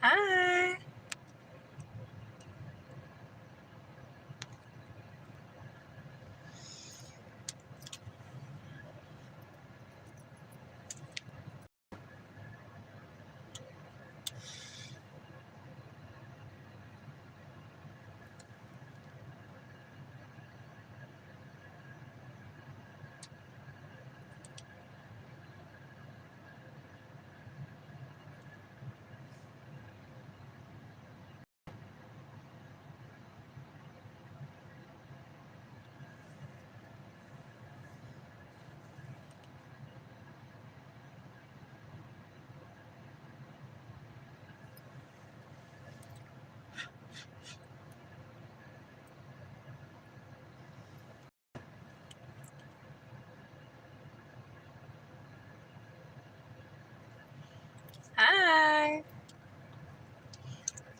Hi. Hi.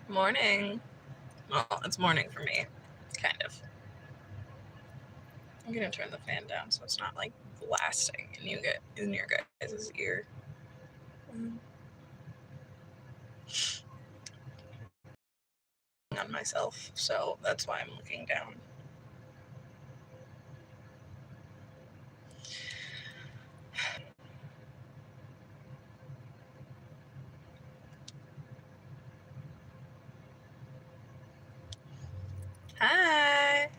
Morning. Well, it's morning for me, kind of. I'm gonna turn the fan down so it's not like blasting in your guys' ear. On myself, so that's why I'm looking down. Hi.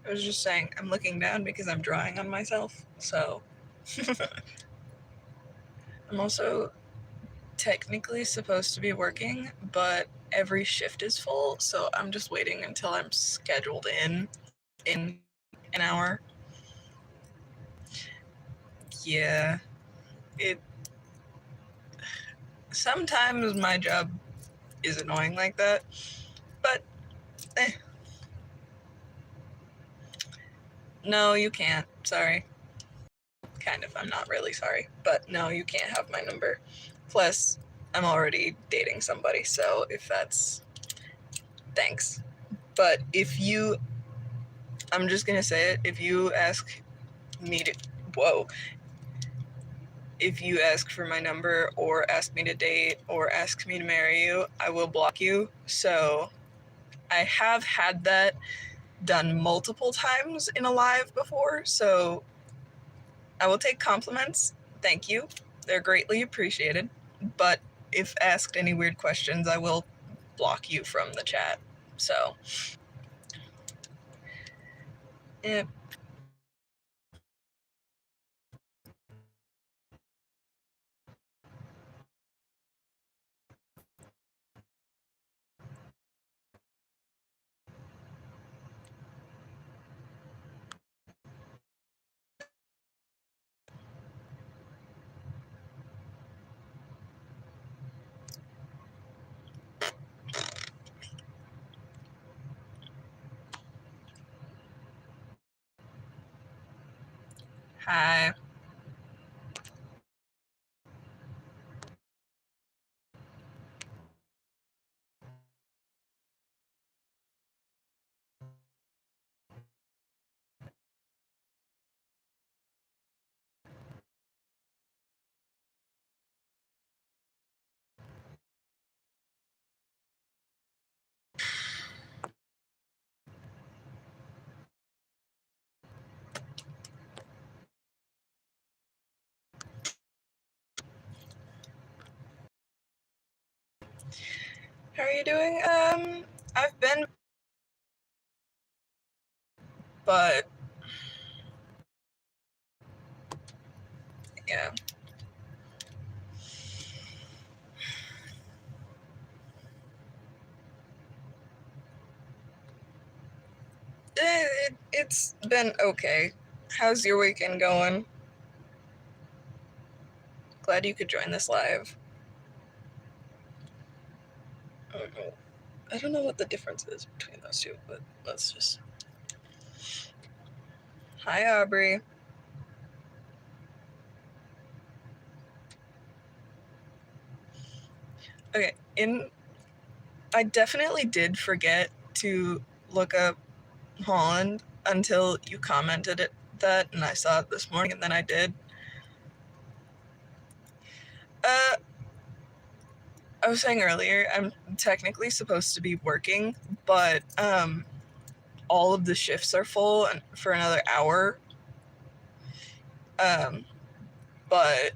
I was just saying I'm looking down because I'm drawing on myself, so I'm also technically supposed to be working, but every shift is full, so I'm just waiting until I'm scheduled in an hour. Yeah. It sometimes my job is annoying like that, but no, you can't. Sorry. Kind of. I'm not really sorry, but no, you can't have my number. Plus, I'm already dating somebody, so if that's thanks. But if you, I'm just gonna say it. If you ask me to, whoa. If you ask for my number or ask me to date or ask me to marry you, I will block you. So I have had that done multiple times in a live before, so I will take compliments. Thank you. They're greatly appreciated. But if asked any weird questions, I will block you from the chat. So, yeah. Hi. How are you doing? I've been, but yeah. It's been okay. How's your weekend going? Glad you could join this live. I don't know what the difference is between those two, but let's just. Hi, Aubrey. Okay, I definitely did forget to look up Holland until you commented that, and I saw it this morning, and then I did. I was saying earlier, I'm technically supposed to be working, but all of the shifts are full for another hour. But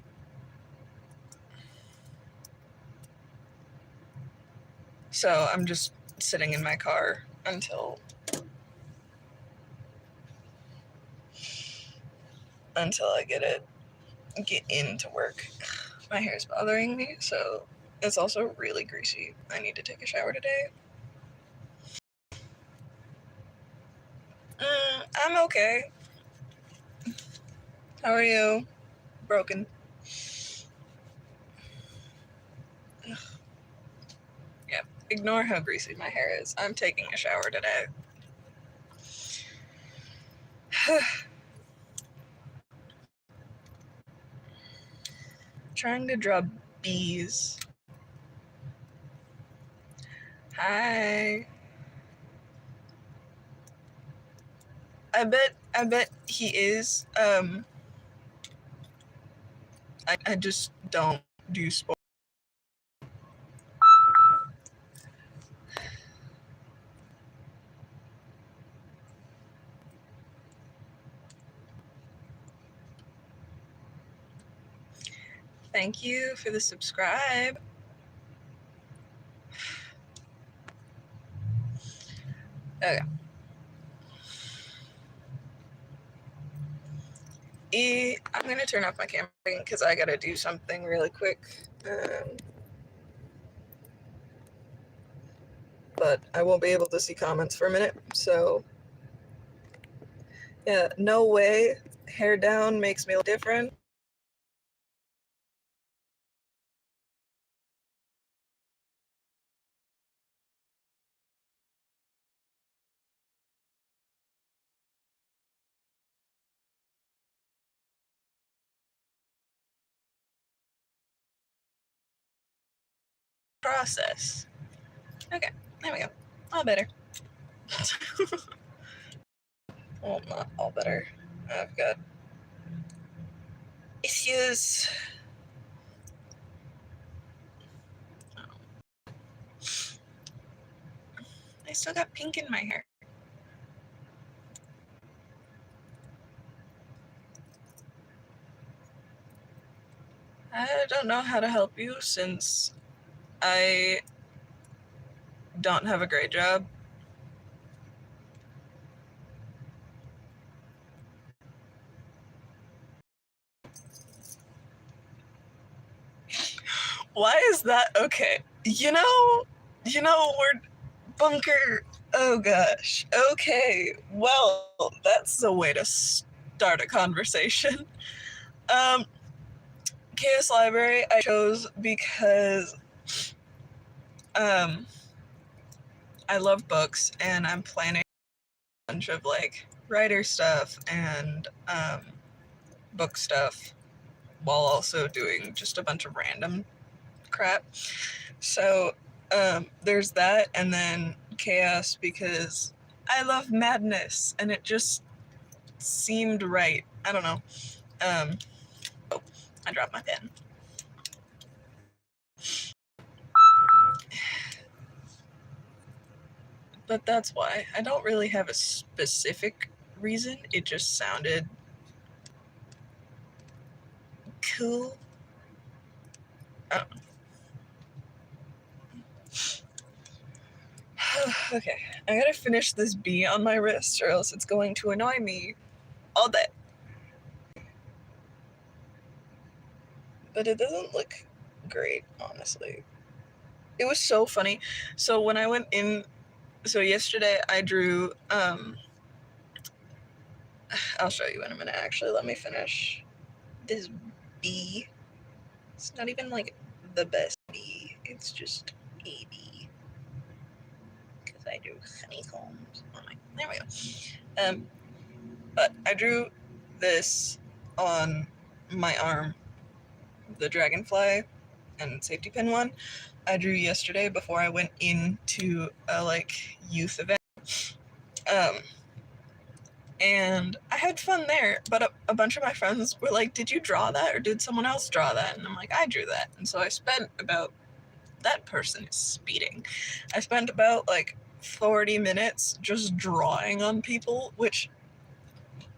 so I'm just sitting in my car until I get into work. My hair's bothering me, so it's also really greasy. I need to take a shower today. I'm okay. How are you? Broken. Ugh. Yep. Ignore how greasy my hair is. I'm taking a shower today. Trying to draw bees. Hi. I bet he is. I just don't do sports. Thank you for the subscribe. Okay. I'm gonna turn off my camera because I gotta do something really quick. But I won't be able to see comments for a minute, so yeah, no way. Hair down makes me look different. Process. Okay, there we go. All better. Well, not all better. I've got issues. I still got pink in my hair. I don't know how to help you since I don't have a great job. Why is that? Okay. You know, we're bunker. Oh gosh. Okay. Well, that's the way to start a conversation. ChaosLibrary I chose because I love books and I'm planning a bunch of like writer stuff and book stuff while also doing just a bunch of random crap. So there's that, and then chaos because I love madness and it just seemed right. I don't know. Oh, I dropped my pen. But that's why. I don't really have a specific reason. It just sounded cool. Okay, I gotta finish this bee on my wrist or else it's going to annoy me all day. But it doesn't look great, honestly. It was so funny. So when I went in, so yesterday I drew, I'll show you in a minute actually. Let me finish this bee. It's not even like the best bee, it's just a bee. Because I drew honeycombs on my, there we go. But I drew this on my arm, the dragonfly and safety pin one. I drew yesterday before I went into a like youth event. And I had fun there, but a bunch of my friends were like, did you draw that or did someone else draw that? And I'm like, I drew that. And so I spent about that person is speeding. I spent about like 40 minutes just drawing on people, which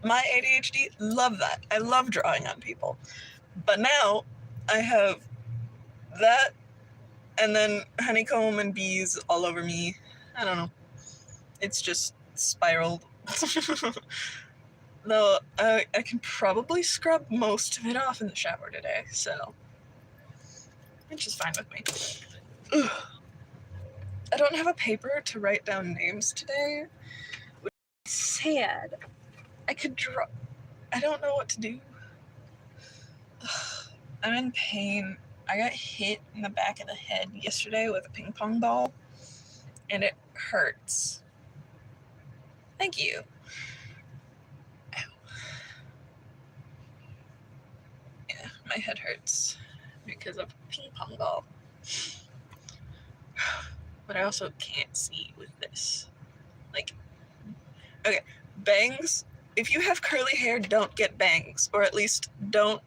my ADHD, love that. I love drawing on people. But now I have that and then honeycomb and bees all over me. I don't know. It's just spiraled. Though I can probably scrub most of it off in the shower today, so which is fine with me. Ugh. I don't have a paper to write down names today, which is sad. I could draw. I don't know what to do. Ugh. I'm in pain. I got hit in the back of the head yesterday with a ping pong ball, and it hurts. Thank you. Ow. Yeah, my head hurts because of a ping pong ball. But I also can't see with this. Like, okay, bangs. If you have curly hair, don't get bangs, or at least don't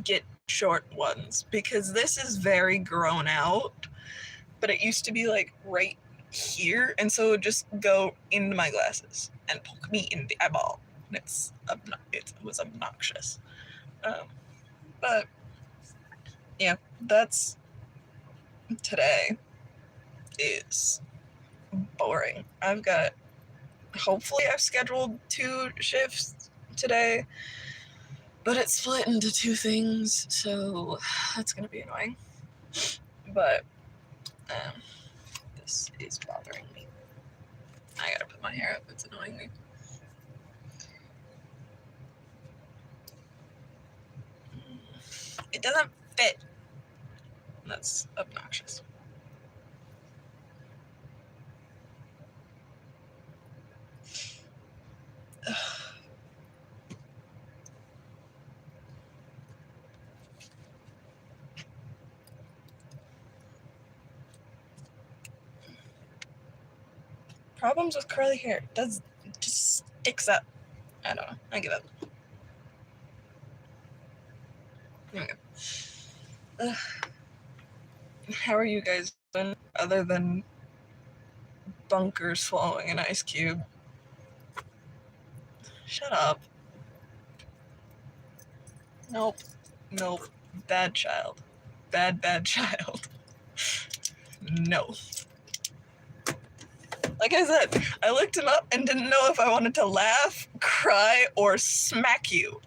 get short ones, because this is very grown out, but it used to be like right here, and so it would just go into my glasses and poke me in the eyeball. It was obnoxious. But yeah, that's today is boring. Hopefully I've scheduled 2 shifts today, but it's split into 2 things, so that's gonna be annoying. But this is bothering me. I gotta put my hair up, it's annoying me. It doesn't fit. That's obnoxious. Ugh. Problems with curly hair. It just sticks up. I don't know. I give up. There we go. Ugh. How are you guys doing other than Bunker swallowing an ice cube? Shut up. Nope. Bad child. Bad child. No. Like I said, I looked him up and didn't know if I wanted to laugh, cry, or smack you.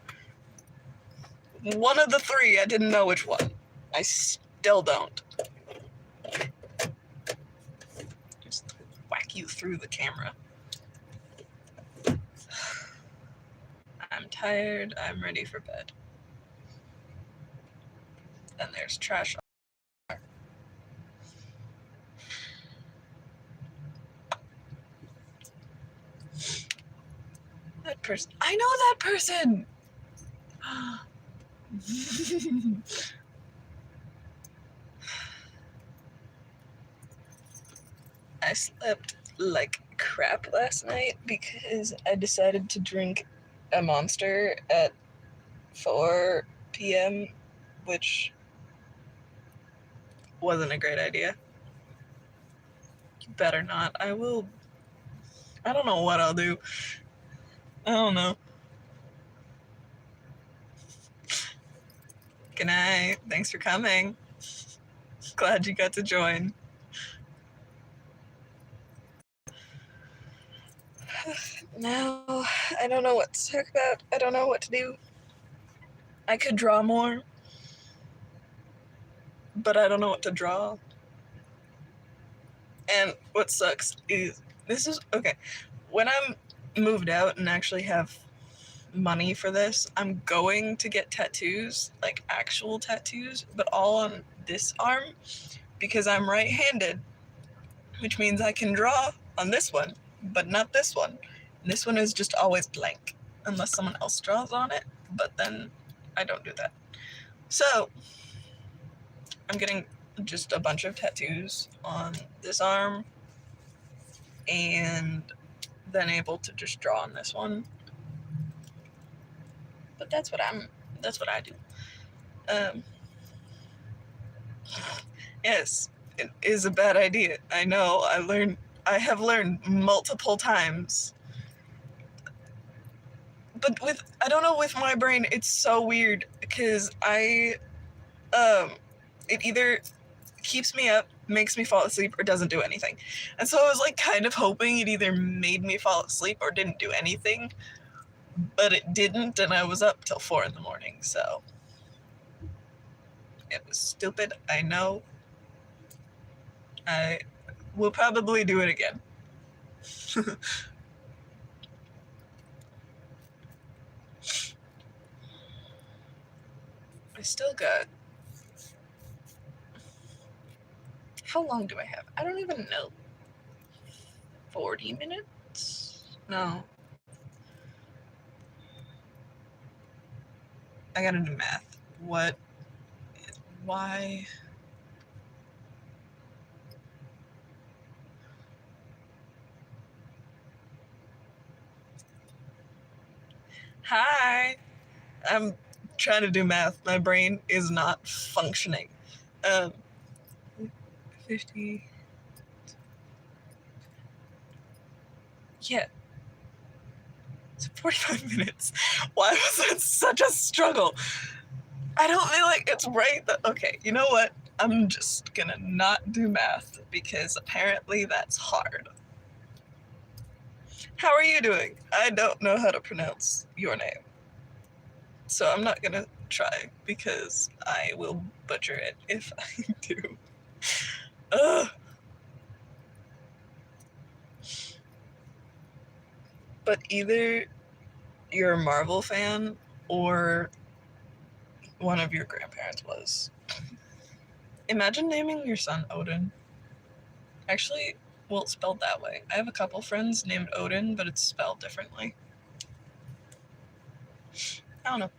One of the 3, I didn't know which one. I still don't. Just whack you through the camera. I'm tired. I'm ready for bed. And there's trash. That person. I know that person! I slept like crap last night because I decided to drink a Monster at 4 p.m., which wasn't a great idea. You better not. I don't know what I'll do. I don't know. Good night. Thanks for coming. Glad you got to join. Now, I don't know what to talk about. I don't know what to do. I could draw more, but I don't know what to draw. And what sucks is, okay, when I'm moved out and actually have money for this, I'm going to get tattoos, like actual tattoos, but all on this arm, because I'm right-handed, which means I can draw on this one, but not this one. This one is just always blank, unless someone else draws on it, but then I don't do that. So, I'm getting just a bunch of tattoos on this arm, and then able to just draw on this one. But that's what I do. Yes, it is a bad idea. I know. I have learned multiple times. But I don't know, with my brain, it's so weird because it either keeps me up, makes me fall asleep, or doesn't do anything. And so I was like kind of hoping it either made me fall asleep or didn't do anything, but it didn't, and I was up till 4 in the morning, so it was stupid, I know. I will probably do it again. I still got... How long do I have? I don't even know. 40 minutes? No. I gotta do math. What? Why? Hi! I'm trying to do math. My brain is not functioning. 50... Yeah. It's 45 minutes. Why was that such a struggle? I don't feel like it's right. Okay, you know what? I'm just gonna not do math because apparently that's hard. How are you doing? I don't know how to pronounce your name. So I'm not gonna try because I will butcher it if I do. Ugh. But either you're a Marvel fan or one of your grandparents was. Imagine naming your son Odin. Actually, well, it's spelled that way. I have a couple friends named Odin, but it's spelled differently. I don't know.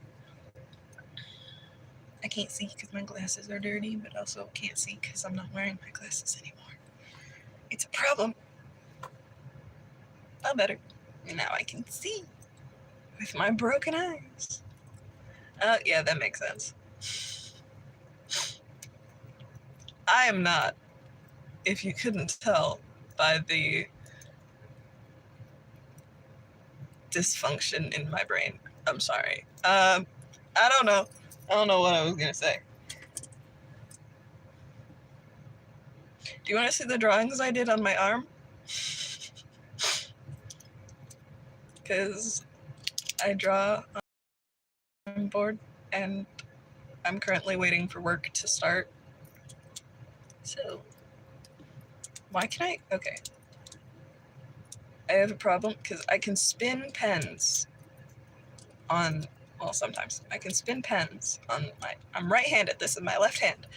I can't see because my glasses are dirty, but also can't see because I'm not wearing my glasses anymore. It's a problem. Oh, better. Now I can see with my broken eyes. Yeah, that makes sense. I am not, if you couldn't tell by the dysfunction in my brain. I'm sorry. I don't know. I don't know what I was gonna say. Do you want to see the drawings I did on my arm? Because I draw on board, and I'm currently waiting for work to start. So, why can I? Okay. I have a problem because I can spin pens on, well, sometimes I can spin pens on I'm right-handed. This is my left hand,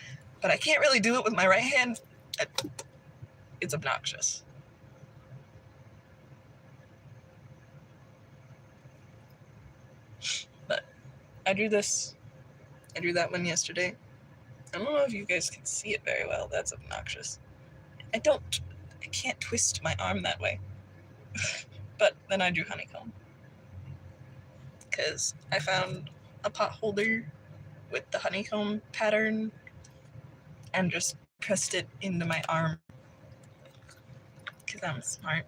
but I can't really do it with my right hand. It's obnoxious. But I drew this. I drew that one yesterday. I don't know if you guys can see it very well. That's obnoxious. I can't twist my arm that way. But then I drew honeycomb. Because I found a pot holder with the honeycomb pattern and just pressed it into my arm. Because I'm smart.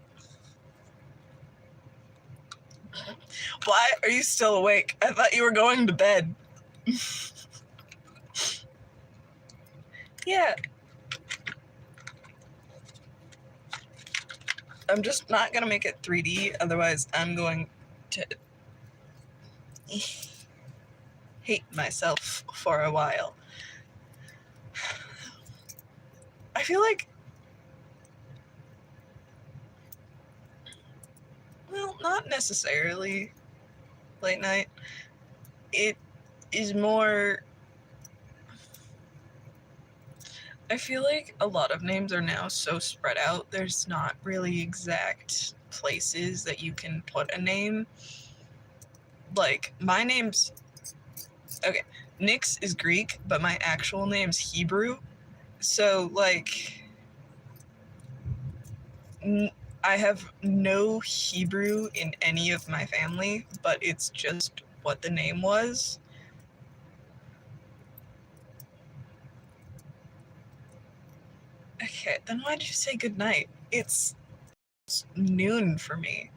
Why are you still awake? I thought you were going to bed. Yeah. I'm just not going to make it 3D, otherwise I'm going to hate myself for a while. I feel like, well, not necessarily late night. It is more, I feel like a lot of names are now so spread out, there's not really exact places that you can put a name. Like, my name's, okay, Nyx is Greek, but my actual name's Hebrew. So, like, I have no Hebrew in any of my family, but it's just what the name was. Okay, then why did you say goodnight? It's noon for me.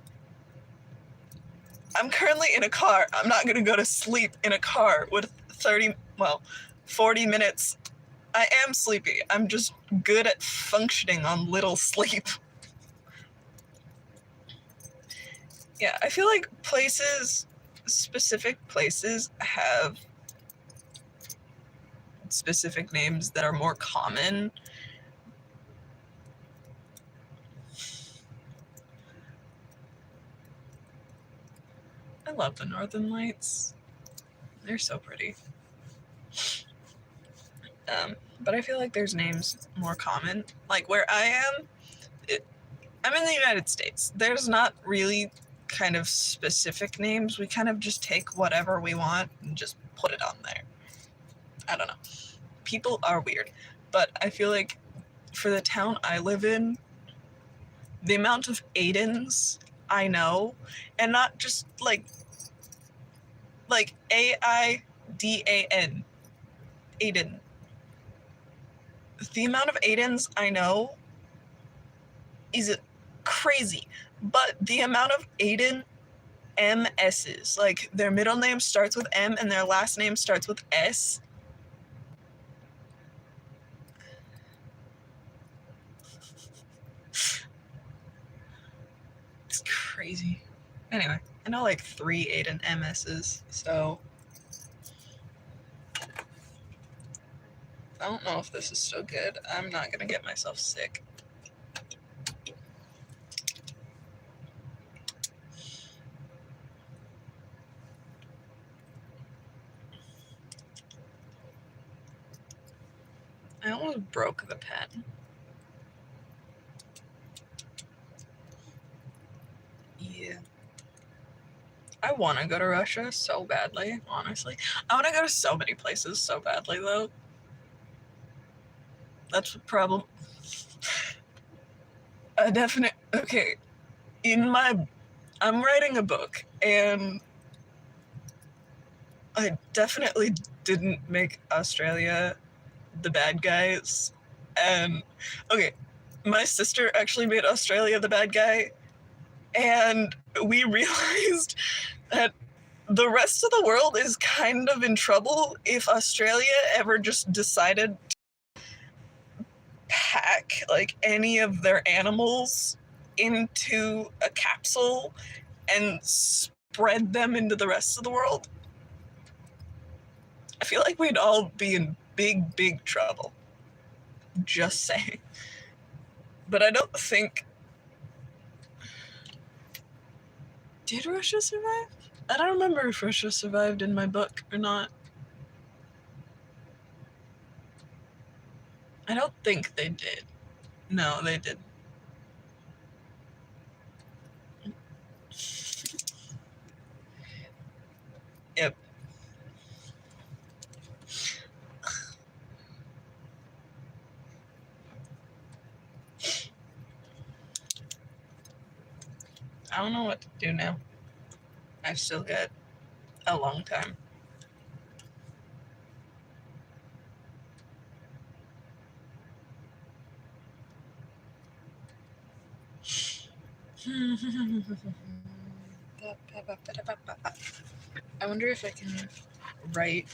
I'm currently in a car. I'm not gonna go to sleep in a car with 40 minutes. I am sleepy. I'm just good at functioning on little sleep. Yeah, I feel like specific places have specific names that are more common. I love the Northern Lights. They're so pretty. But I feel like there's names more common. Like where I am, I'm in the United States. There's not really kind of specific names. We kind of just take whatever we want and just put it on there. I don't know. People are weird. But I feel like for the town I live in, the amount of Aidens I know, and not just like Aidan, Aiden. The amount of Aidens I know is crazy, but the amount of Aiden MS's, like their middle name starts with M and their last name starts with S. It's crazy. Anyway, I know like 3 Aiden MS's, so I don't know if this is so good. I'm not gonna get myself sick. I almost broke the pen. Yeah. I want to go to Russia so badly, honestly. I want to go to so many places so badly, though. That's the problem. Okay, I'm writing a book, and I definitely didn't make Australia the bad guys. And, okay, my sister actually made Australia the bad guy, and we realized that the rest of the world is kind of in trouble if Australia ever just decided to pack like any of their animals into a capsule and spread them into the rest of the world. I feel like we'd all be in big, big trouble. Just saying. But I don't think... Did Russia survive? I don't remember if Russia survived in my book or not. I don't think they did. No, they did. Yep. I don't know what to do now. I've still got a long time. I wonder if I can write.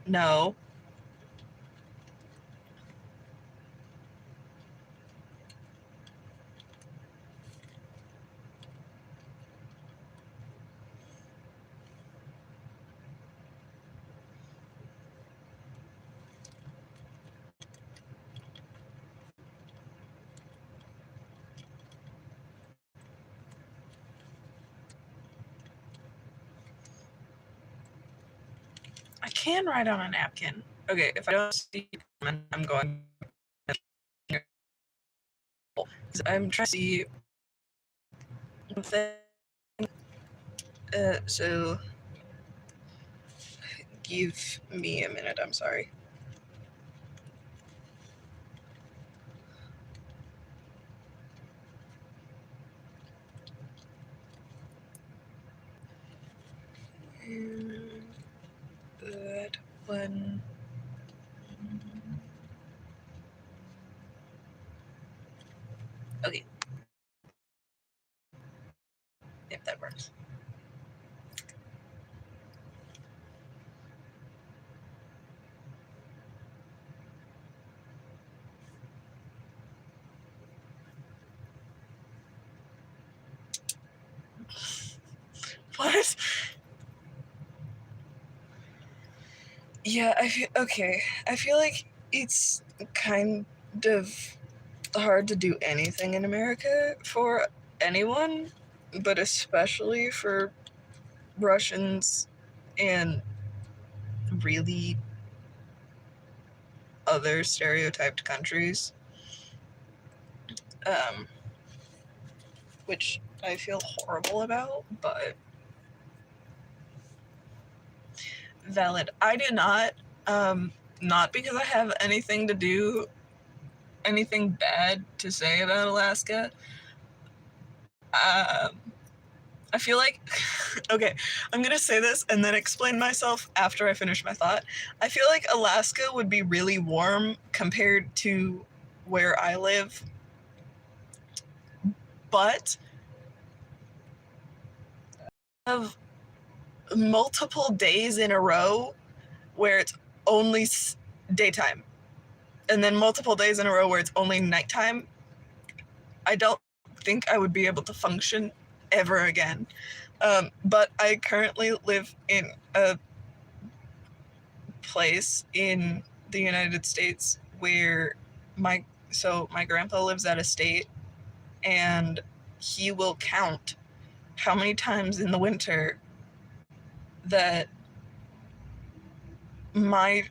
No. I can write on a napkin. Okay, if I don't see comment, I'm going. I'm trying to see. So give me a minute. I'm sorry. if that works. What? Yeah, I feel like it's kind of hard to do anything in America for anyone, but especially for Russians and really other stereotyped countries, which I feel horrible about, but valid. I did not because I have anything bad to say about Alaska. I feel like, okay, I'm gonna say this and then explain myself after I finish my thought. I feel like Alaska would be really warm compared to where I live, but of multiple days in a row where it's only daytime, and then multiple days in a row where it's only nighttime. I don't think I would be able to function ever again. But I currently live in a place in the United States where my grandpa lives at a state, and he will count how many times in the winter that my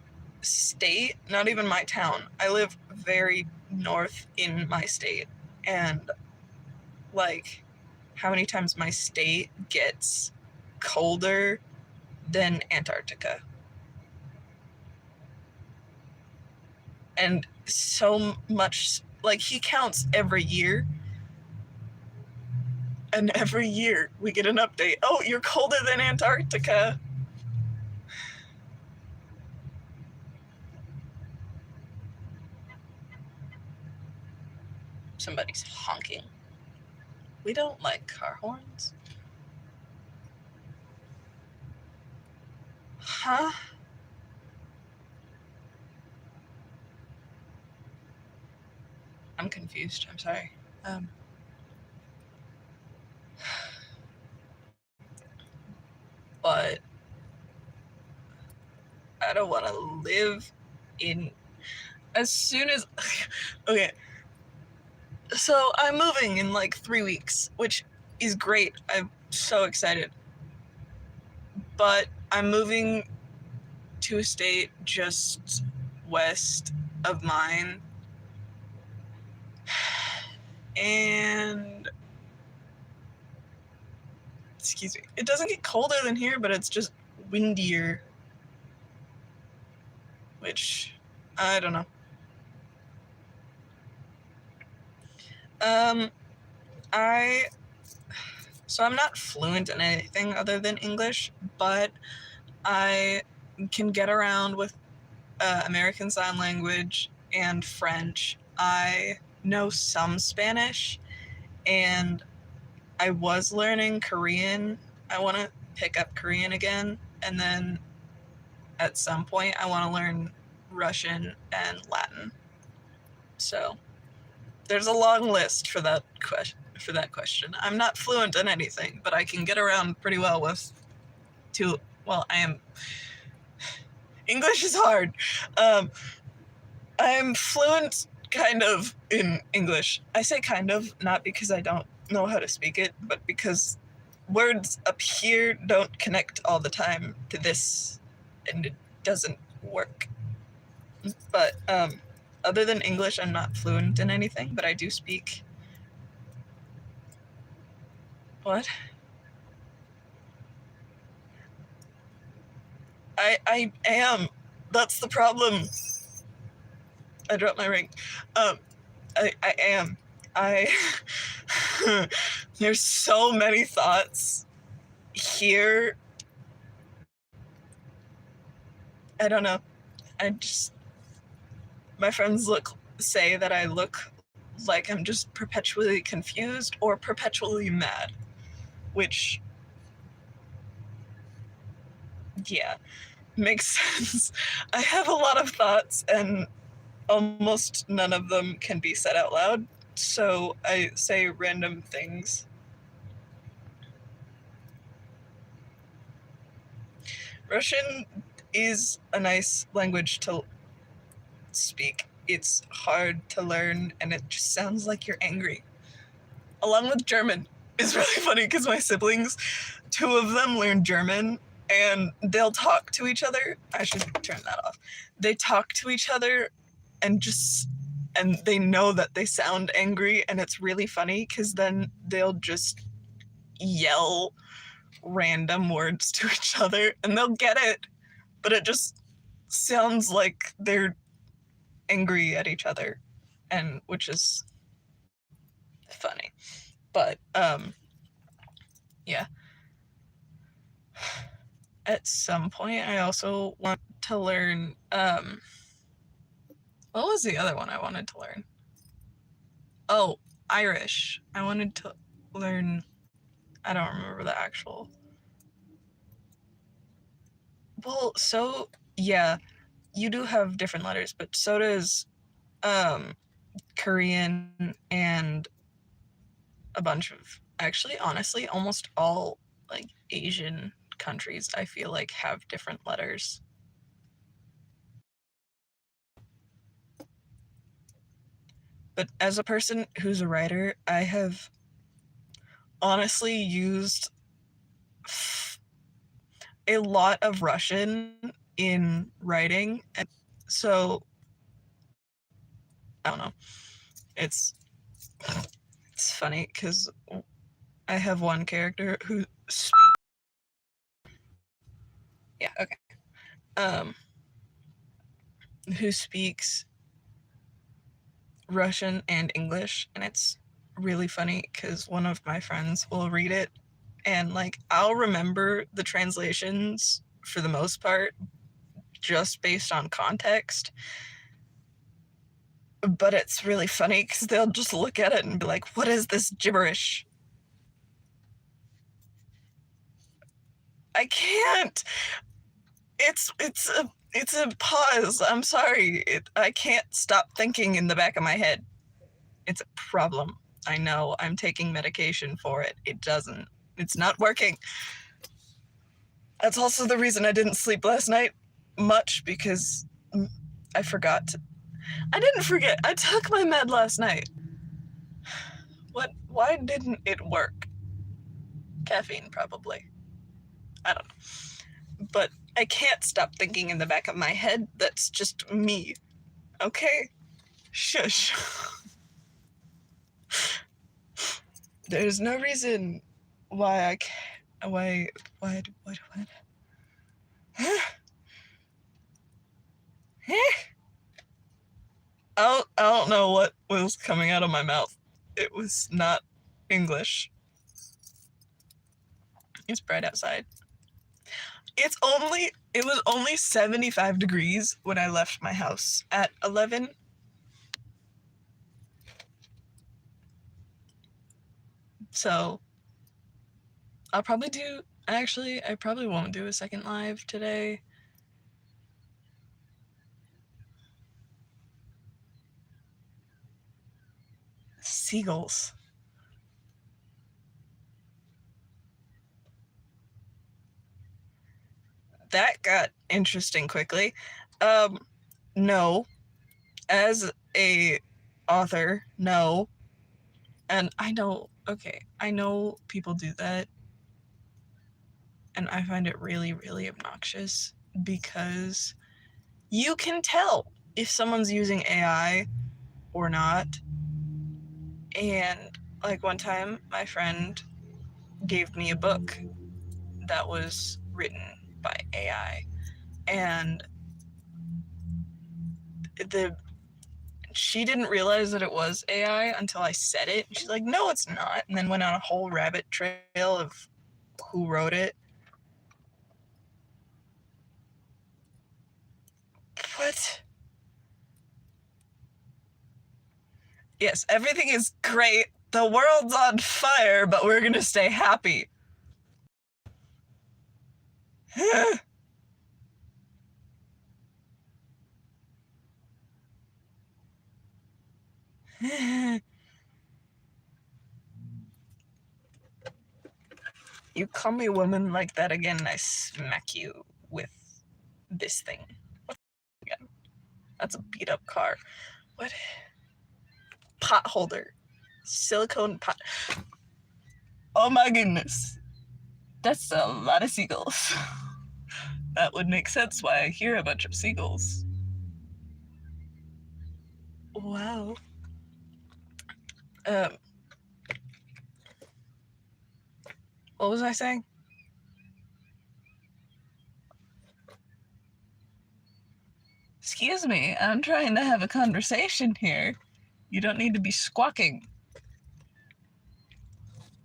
state, not even my town, I live very north in my state, and like how many times my state gets colder than Antarctica. And so much, like, he counts every year, and every year we get an update. Oh, you're colder than Antarctica. Somebody's honking. We don't like car horns. Huh? I'm confused. I'm sorry. But I don't want to live in. As soon as. Okay. So I'm moving in like 3 weeks, which is great. I'm so excited. But I'm moving to a state just west of mine. And excuse me, it doesn't get colder than here, but it's just windier, which I don't know. So I'm not fluent in anything other than English, but I can get around with American Sign Language and French. I know some Spanish, and I was learning Korean. I want to pick up Korean again, and then at some point I want to learn Russian and Latin. So there's a long list for that question. I'm not fluent in anything, but I can get around pretty well with two. Well, I am. English is hard. I'm fluent kind of in English. I say kind of, not because I don't know how to speak it, but because words up here don't connect all the time to this, and it doesn't work. But other than English, I'm not fluent in anything, but I do speak. What? I am. That's the problem. I dropped my ring. I am. There's so many thoughts here. I don't know. My friends say that I look like I'm just perpetually confused or perpetually mad. which, yeah, makes sense. I have a lot of thoughts, and almost none of them can be said out loud, so I say random things. Russian is a nice language to speak. It's hard to learn, and it just sounds like you're angry. Along with German. It's really funny because my siblings, two of them learn German, and they'll talk to each other. I should turn that off. They talk to each other and they know that they sound angry, and it's really funny because then they'll just yell random words to each other, and they'll get it, but it just sounds like they're angry at each other, and which is funny. But yeah. At some point I also want to learn what was the other one I wanted to learn? Oh, Irish. I wanted to learn, I don't remember the actual. Well, so yeah, you do have different letters, but so does Korean and a bunch of, actually, honestly, almost all like Asian countries I feel like have different letters. But as a person who's a writer, I have honestly used a lot of Russian in writing, and so I don't know. It's funny because I have one character who speaks. Yeah, okay. Who speaks Russian and English, and it's really funny because one of my friends will read it, and like I'll remember the translations for the most part just based on context. But it's really funny because they'll just look at it and be like, what is this gibberish? I can't. It's a pause. I'm sorry. I can't stop thinking in the back of my head. It's a problem. I know. I'm taking medication for it. It's not working. That's also the reason I didn't sleep last night much, because I forgot to. I didn't forget. I took my med last night. Why didn't it work? Caffeine, probably. I don't know. But I can't stop thinking in the back of my head. That's just me. Okay? Shush. There's no reason why I can't. Why? I don't know what was coming out of my mouth. It was not English. It's bright outside. It was only 75 degrees when I left my house at 11. So I probably won't do a second live today. Seagulls. That got interesting quickly. No. As a author, no. And I know people do that. And I find it really, really obnoxious because you can tell if someone's using AI or not. And like one time, my friend gave me a book that was written by AI, and she didn't realize that it was AI until I said it. She's like, no, it's not. And then went on a whole rabbit trail of who wrote it. What? Yes, everything is great. The world's on fire, but we're gonna stay happy. You call me a woman like that again, and I smack you with this thing. What again? That's a beat up car. What? Pot holder. Silicone pot. Oh my goodness. That's a lot of seagulls. That would make sense why I hear a bunch of seagulls. Wow. What was I saying? Excuse me, I'm trying to have a conversation here. You don't need to be squawking.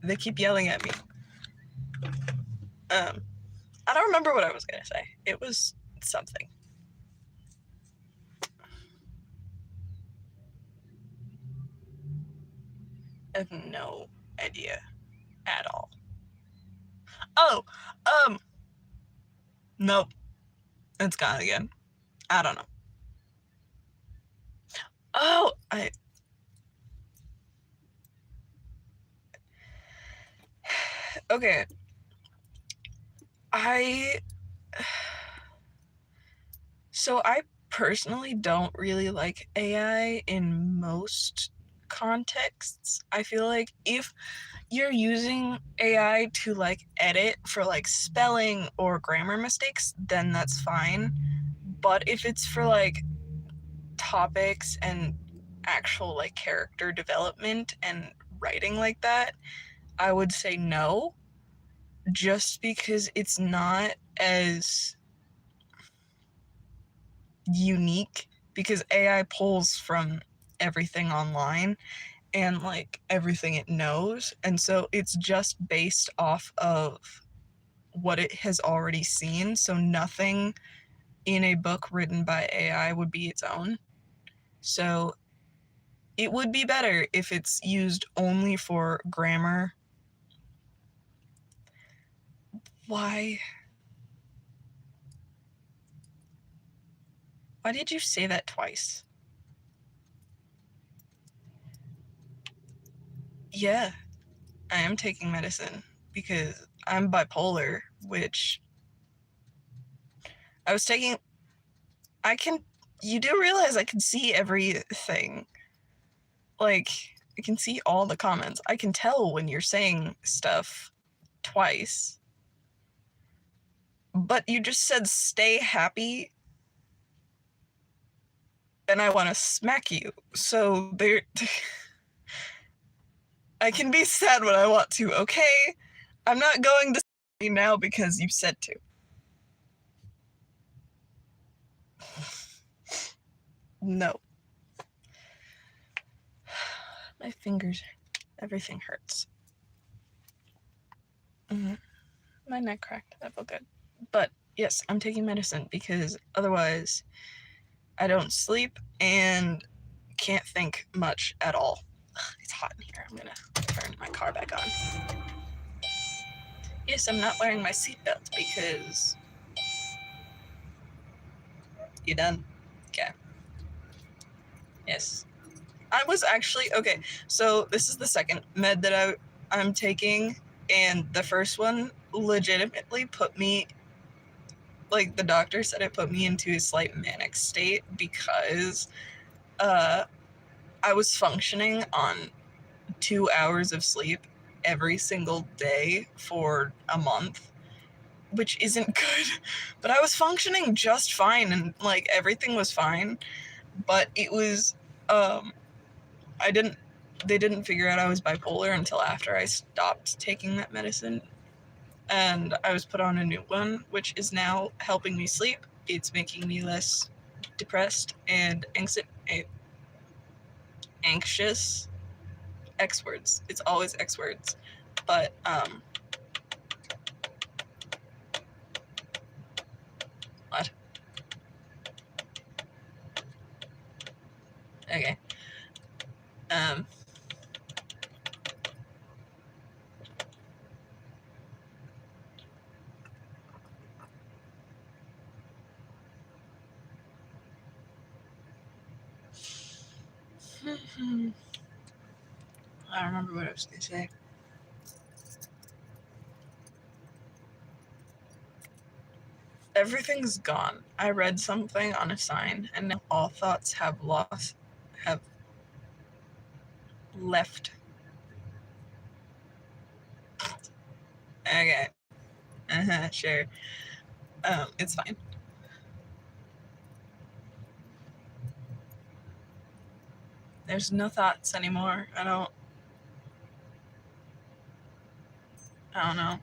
They keep yelling at me. I don't remember what I was gonna say. It was something. I have no idea at all. Oh, nope. It's gone again. I don't know. Oh, okay. So I personally don't really like AI in most contexts. I feel like if you're using AI to like edit for like spelling or grammar mistakes, then that's fine. But if it's for like topics and actual like character development and writing like that, I would say no, just because it's not as unique, because AI pulls from everything online and like everything it knows, and so it's just based off of what it has already seen, so nothing in a book written by AI would be its own. So it would be better if it's used only for grammar. Why did you say that twice? Yeah, I am taking medicine because I'm bipolar, which I was taking. You do realize I can see everything. Like, I can see all the comments. I can tell when you're saying stuff twice. But you just said stay happy, and I want to smack you. So there. I can be sad when I want to, okay? I'm not going to you now because you said to. No. My fingers, everything hurts. Mm-hmm. My neck cracked. That felt good. But yes, I'm taking medicine because otherwise I don't sleep and can't think much at all. Ugh, it's hot in here. I'm gonna turn my car back on. Yes, I'm not wearing my seatbelt because... You done? Okay. Yes. I was actually... Okay, so this is the second med that I'm taking, and the first one legitimately put me... Like, the doctor said it put me into a slight manic state because I was functioning on 2 hours of sleep every single day for a month, which isn't good. But I was functioning just fine, and like everything was fine. But it was, they didn't figure out I was bipolar until after I stopped taking that medicine. And I was put on a new one, which is now helping me sleep. It's making me less depressed and anxious. X words. It's always X words. But, what? Okay. I don't remember what I was going to say. Everything's gone. I read something on a sign, and now all thoughts have left. Okay. Sure. It's fine. There's no thoughts anymore. I don't know.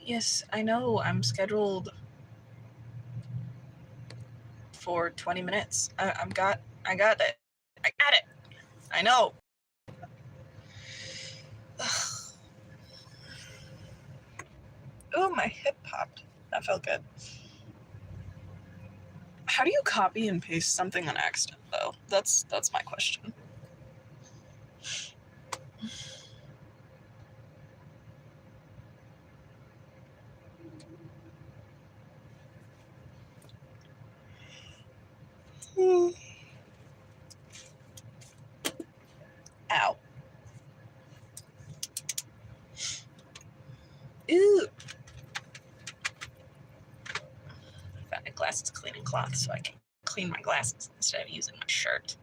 Yes, I know. I'm scheduled for 20 minutes. I got it. I got it. I know. Oh, my hip popped. That felt good. How do you copy and paste something on accident, though? That's my question. Ow. Ooh. I found my glasses cleaning cloth so I can clean my glasses instead of using my shirt.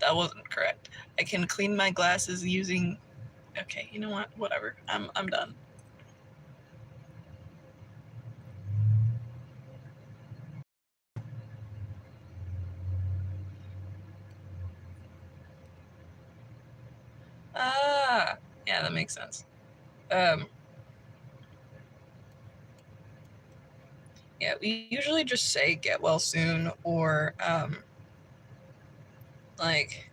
That wasn't correct. I can clean my glasses using... Okay, you know what? Whatever. I'm done. Ah, yeah, that makes sense. Yeah, we usually just say get well soon or like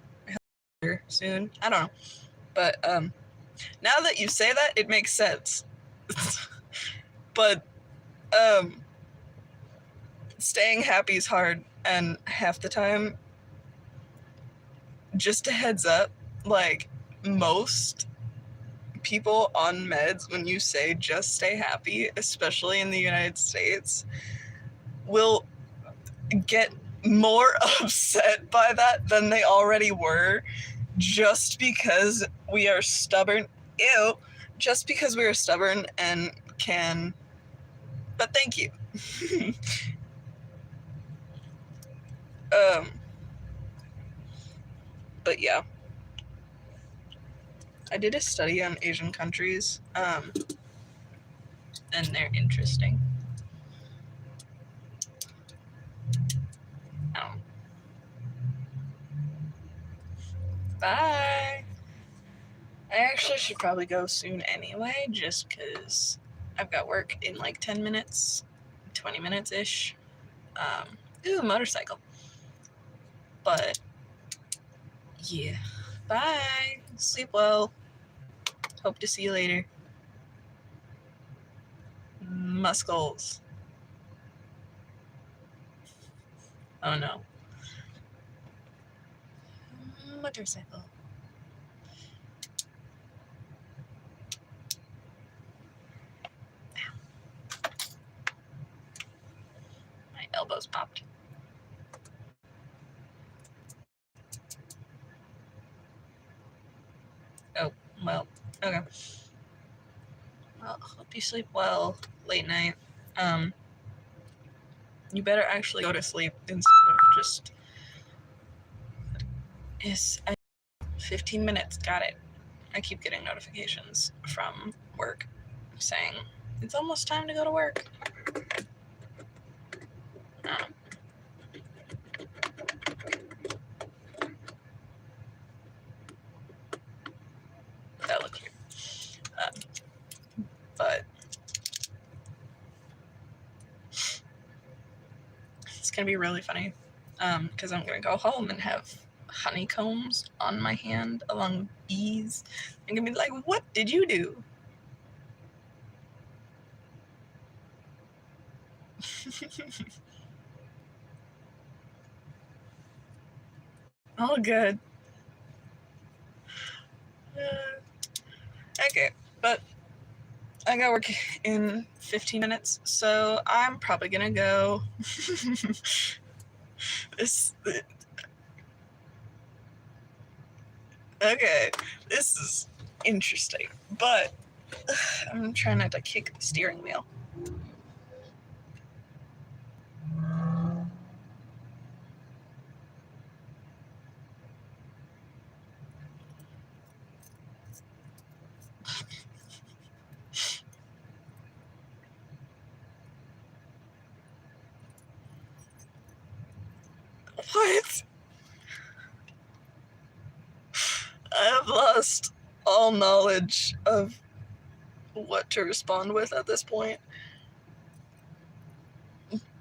soon. I don't know. But now that you say that, it makes sense. But staying happy is hard, and half the time, just a heads up, like most people on meds, when you say just stay happy, especially in the United States, will get more upset by that than they already were, just because we are stubborn. Ew. Just because we are stubborn and can... But thank you. But yeah. I did a study on Asian countries, and they're interesting. Bye. I actually should probably go soon anyway, just because I've got work in like 10 minutes, 20 minutes-ish. Ooh, motorcycle. But, yeah. Bye. Sleep well. Hope to see you later. Muscles. Oh no. Motorcycle. My elbows popped. Oh, well, okay. Well, hope you sleep well late night. You better actually go to sleep instead of just... Yes, 15 minutes, got it. I keep getting notifications from work saying, it's almost time to go to work. That looks weird. But it's gonna be really funny because I'm gonna go home and have honeycombs on my hand along with bees. I'm gonna be like, what did you do? All good. Okay, but I got work in 15 minutes, so I'm probably gonna go. Okay, this is interesting, but I'm trying not to kick the steering wheel. What? I have lost all knowledge of what to respond with at this point.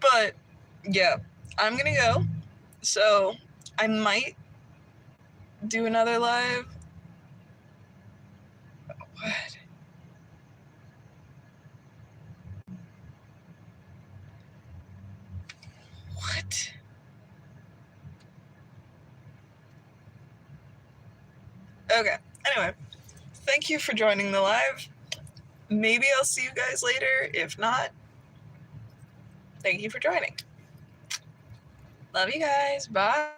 But yeah, I'm gonna go. So I might do another live. What? What? Okay, anyway, thank you for joining the live. Maybe I'll see you guys later. If not, thank you for joining. Love you guys. Bye.